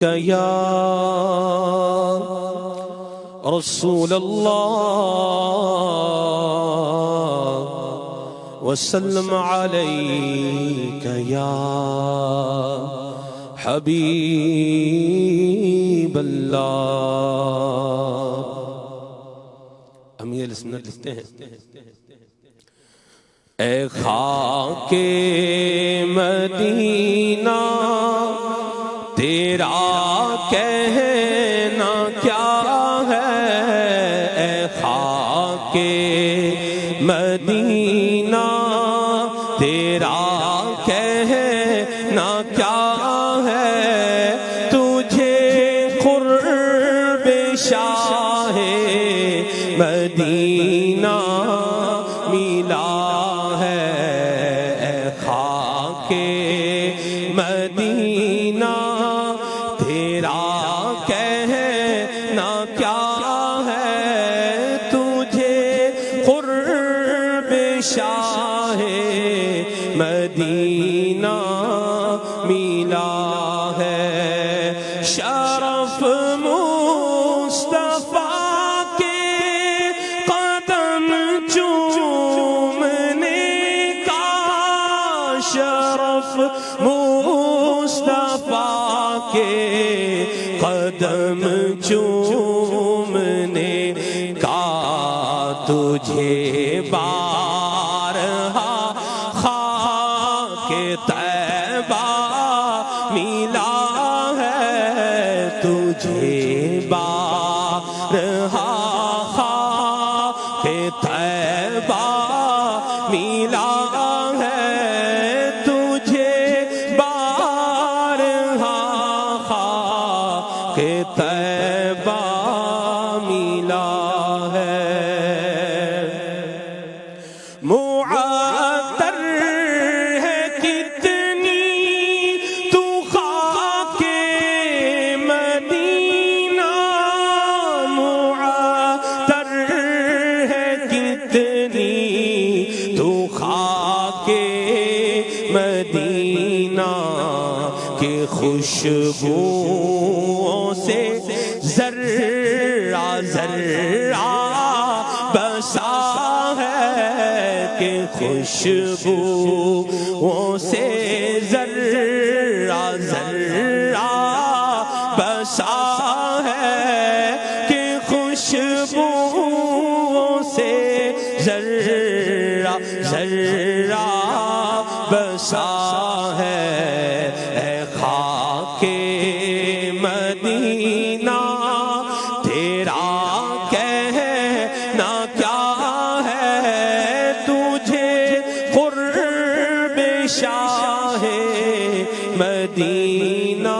یا رسول اللہ وسلم علیک یا حبیب اللہ۔ امیر سنت لکھتے ہیں، اے خاک مدینہ تیرا کہنا کیا ہے، اے خاک مدینہ تیرا کہنا کیا ہے، تجھے قرب شاہ مدینہ ملا ہے، اے خاک مدینہ تیرا کہنا کیا ہے، تجھے قرب شاہ مدینہ ملا ہے، شرف مصطفیٰ کے قدم چومنے کا، شرف مصطفیٰ کے قدم چومنے کا، تجھے بارہا خاک طیبہ ملا ہے، تجھے بارہا خاک طیبہ ملا ہے، تجھے بارہا خاک طیبہ ملا ہے، معطر ہے کتنی تو خاک مدینہ، معطر ہے کتنی تو خاک مدینہ، کہ خوشبوؤں سے ذرہ ذرہ بسا ہے، کہ خوشبوؤں سے ذرہ ذرہ بسا ہے، کہ خوشبوؤں سے ذرہ ذرہ بسا ہے، اے خاک مدینہ تیرا کہنا کیا ہے، تجھے قرب شاہ مدینہ